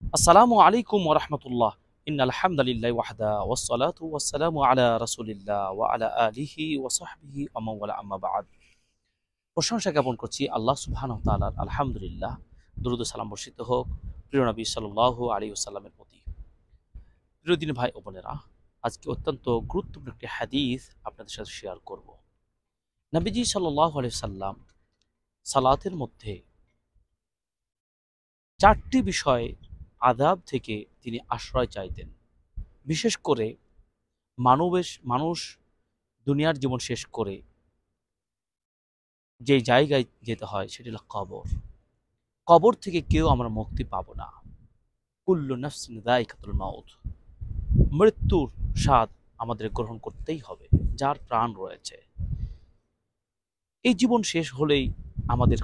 আসসালামু আলাইকুম ওয়া রাহমাতুল্লাহ। ইন্নাল হামদালিল্লাহি ওয়াহদা ওয়াসসালাতু ওয়াসসালামু আলা রাসূলিল্লাহ ওয়া আলা আলিহি ওয়া সাহবিহি ওয়া মান ওয়ালা আম্মা বা'দ। প্রশংসা জ্ঞাপন করছি আল্লাহ সুবহানাহু ওয়া তাআলার, আলহামদুলিল্লাহ। দরুদ ও সালাম বর্ষিত হোক প্রিয় নবী সাল্লাল্লাহু আলাইহি ওয়াসাল্লামের প্রতি। প্রিয় দিনী ভাই ও বোনেরা, আজকে অত্যন্ত গুরুত্বপূর্ণ একটি হাদিস আপনাদের সাথে শেয়ার করব। নবীজি সাল্লাল্লাহু আলাইহি ওয়াসাল্লাম সালাতের মধ্যে ৪টি বিষয় আযাব থেকে তিনি আশ্রয় চাইতেন। বিশেষ করে মানুষ দুনিয়ার জীবন শেষ করে যে জায়গায় যেতে হয় সেটি হলো কবর। কবর থেকে কেউ আমরা মুক্তি পাবো না। কুল্লু নাফসিন যায়িকাতুল মাউত। মৃত্যুর স্বাদ আমাদের গ্রহণ করতেই হবে, যার প্রাণ রয়েছে। এই জীবন শেষ হলেই আমাদের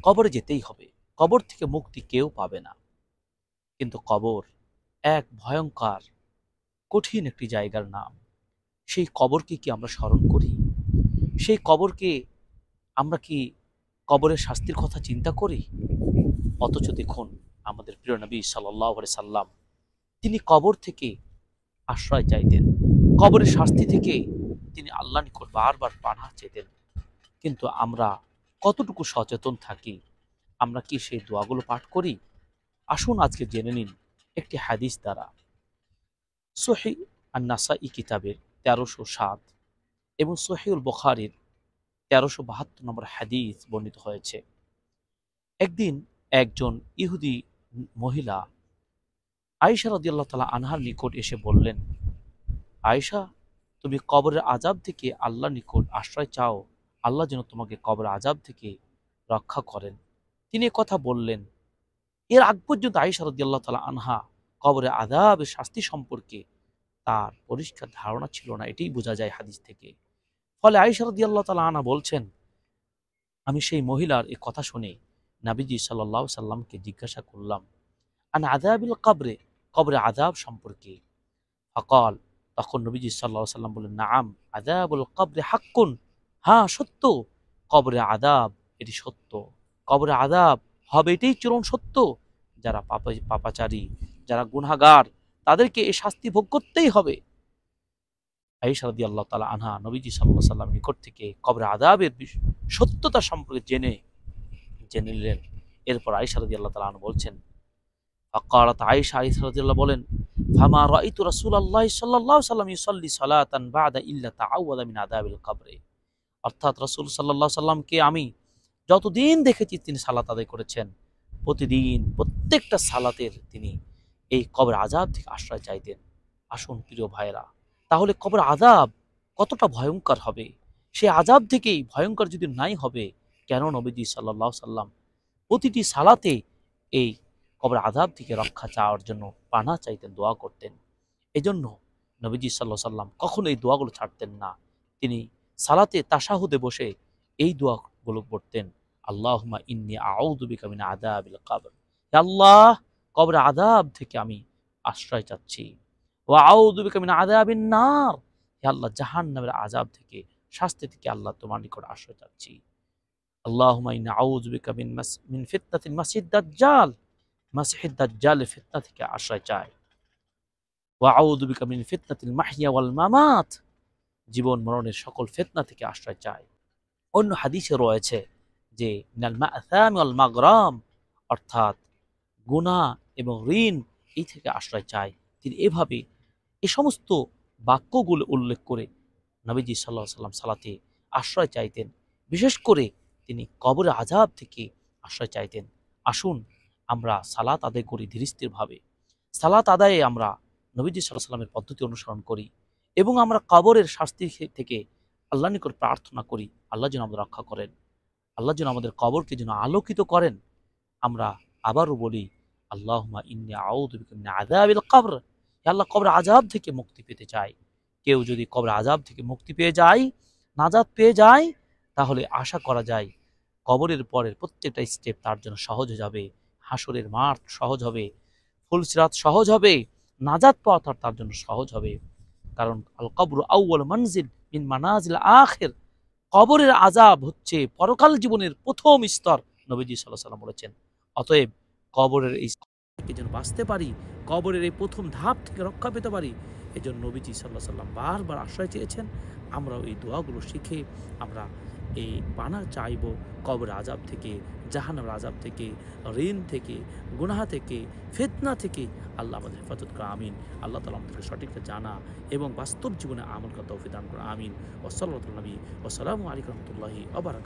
কবরে যেতেই হবে। কবর থেকে মুক্তি কেউ পাবে না। কিন্তু কবর এক ভয়ঙ্কর কঠিন একটি জায়গার নাম। সেই কবরকে কি আমরা স্মরণ করি? সেই কবরকে আমরা কি কবরের শাস্তির কথা চিন্তা করি? অথচ দেখুন, আমাদের প্রিয় নবী সাল্লাল্লাহু আলাইহি সাল্লাম তিনি কবর থেকে আশ্রয় চাইতেন। কবরের শাস্তি থেকে তিনি আল্লাহর নিকট বারবার পানাহ চেতেন। কিন্তু আমরা কতটুকু সচেতন থাকি? আমরা কি সেই দোয়াগুলো পাঠ করি? আসুন আজকে জেনে নিন একটি হাদিস দ্বারা। সহিহ আন-নাসাই কিতাবের ১৩০৭ এবং সহিহুল বুখারীর ১৩৭২ নম্বর হাদিস বর্ণিত হয়েছে। একদিন একজন ইহুদি মহিলা আয়েশা রাদিয়াল্লাহু তাআলা আনহার নিকট এসে বললেন, আয়েশা, তুমি কবরের আযাব থেকে আল্লাহর নিকট আশ্রয় চাও, আল্লাহ যেন তোমাকে কবরের আযাব থেকে রক্ষা করেন। তিনি কথা বললেন। এর আগ পর্যন্ত আয়েশা রাদিয়াল্লাহু তাআলা আনহা কবরের আযাবের শাস্তি সম্পর্কে তার পরিষ্কার ধারণা ছিল না, এটাই বোঝা যায় হাদিস থেকে। ফলে আয়েশা রাদিয়াল্লাহু তাআলা আনহা বলছেন, আমি সেই মহিলার এ কথা শুনে নবীজি সাল্লাল্লাহু আলাইহি সাল্লামকে জিজ্ঞাসা করলাম, আন আযাবিল কবরে, কবরে আযাব সম্পর্কে। ফাকাল, তখন নবীজি সাল্লাল্লাহু আলাইহি সাল্লাম বললেন, নাআম আযাবুল কবরে হাক্কুন, হ্যাঁ সত্য, কবরে আযাব এটি সত্য। কবরে আযাব হবে, এটাই চরম সত্য। যারা পাপাচারী, যারা গুনাহগার, তাদেরকে এই শাস্তি ভোগ করতেই হবে। আয়েশা রাদিয়াল্লাহু তাআলা আনহা নবীজি সাল্লাল্লাহু আলাইহি সাল্লামের নিকট থেকে কবরে আযাবের সত্যতা সম্পর্কে জেনে নিলেন। এরপর আয়েশা রাদিয়াল্লাহু তাআলা আনহা বলছেন, ফাকালাত আয়েশা রাদিয়াল্লাহু বলেন, ফামা রাআইতু রাসূলুল্লাহ সাল্লাল্লাহু আলাইহি ওয়াসাল্লাম ইউসাল্লি সালাতান বা'দা ইল্লা তাআওয়াযা মিন আযাবিল কবরে। অর্থাৎ রাসূল সাল্লাল্লাহু আলাইহি সাল্লামকে আমি যতদিন দেখেছি তিনি সালাত আদায় করেছেন, প্রতিদিন প্রত্যেকটা সালাতের তিনি এই কবর আযাব থেকে আশ্রয় চাইতেন। আসুন প্রিয় ভাইরা, তাহলে কবর আযাব কতটা ভয়ঙ্কর হবে? সেই আযাব থেকেই ভয়ঙ্কর যদি নাই হবে, কেন নবীজি সাল্লাল্লাহু আলাইহি সাল্লাম প্রতিটি সালাতে এই কবর আযাব থেকে রক্ষা চাওয়ার জন্য পানাহ চাইতেন, দোয়া করতেন? এজন্য নবীজি সাল্লাল্লাহু আলাইহি সাল্লাম কখনো এই দোয়াগুলো ছাড়তেন না। তিনি সালাতে তাশাহুদে বসে এই দোয়াগুলো পড়তেন, আল্লাহুম্মা ইন্নী আউযু বিকা মিন আযাবিল কবর। হে আল্লাহ, কবরের আযাব থেকে আমি আশ্রয় চাচ্ছি। ওয়া আউযু বিকা মিন আযাবিন নার। হে আল্লাহ, জাহান্নামের আযাব থেকে, শাস্তি থেকে আল্লাহ তোমার নিকট আশ্রয় চাচ্ছি। আল্লাহুম্মা ইন্নী আউযু বিকা মিন ফিতনাতিল মাসিহিদ দাজ্জাল। মাসিহিদ দাজ্জালের ফিতনা থেকে আশ্রয় চাই। ওয়া আউযু বিকা মিন ফিতনাতিল মাহইয়া ওয়াল মামাত। জীবন মরণের সকল ফিতনা থেকে আশ্রয় চাই। অন্য হাদিসে রয়েছে যে মিনাল মাআসামি ওয়াল মাগরাম, অর্থাৎ গুনাহ এবং ঋণ, এই থেকে আশ্রয় চাই। তিনি এভাবে এ সমস্ত বাক্যগুলো উল্লেখ করে নবীজি সাল্লাল্লাহু আলাইহি সাল্লাম সালাতে আশ্রয় চাইতেন। বিশেষ করে তিনি কবরের আযাব থেকে আশ্রয় চাইতেন। আসুন আমরা সালাত আদায় করি ধীরস্থিরভাবে। সালাত আদায়ে আমরা নবীজি সাল্লাল্লাহু আলাইহি সাল্লামের পদ্ধতি অনুসরণ করি এবং আমরা কবরের শাস্তি থেকে আল্লাহর নিকট প্রার্থনা করি, আল্লাহ যেন আমাদের রক্ষা করেন। আল্লাহ যেন আমাদের কবরকে যেন আলোকিত করেন। আমরা আবারও বলি, আল্লাহুম্মা ইন্নী আউযু বিকা মিন আযাবিল কবর। হে আল্লাহ, কবরের আযাব থেকে মুক্তি পেতে চাই। কেউ যদি কবরের আযাব থেকে মুক্তি পেয়ে যায়, নাজাত পেয়ে যায়, তাহলে আশা করা যায় কবরের পরের প্রত্যেকটা স্টেপ তার জন্য সহজ হয়ে যাবে। হাসরের মাঠ সহজ হবে, ফুলসিরাত সহজ হবে, নাজাত পাওয়া তার জন্য সহজ হবে। কারণ আল কবরু আউয়াল মানজিল মিন মানাজিল আখির। কবরের আযাব হচ্ছে পরকাল জীবনের প্রথম স্তর, নবীজি সাল্লাল্লাহু আলাইহি ওয়াসাল্লাম বলেছেন। অতএব কবরের এই থেকে যেন বাঁচতে পারি, কবরের এই প্রথম ধাপ থেকে রক্ষা পেতে পারি। এজন্য নবীজি সাল্লাল্লাহু আলাইহি সাল্লাম বারবার আশ্রয় চেয়েছেন। আমরাও এই দোয়াগুলো শিখে আমরা এই পানা চাইব কবরের আযাব থেকে, জাহান্নামের আযাব থেকে, ঋণ থেকে, গুনাহ থেকে, ফিতনা থেকে। আল্লাহ আমাদের হেফাজত করে, আমিন। আল্লাহ তাআলা আমাদেরকে সঠিকটা জানা এবং বাস্তব জীবনে আমল করার তৌফিক দান করুন, আমিন। ওয়া সাল্লাল্লাহু আলা নবী ওয়া সালামু আলাইকুম ওয়া রাহমাতুল্লাহি ওয়া বারাকাতুহু।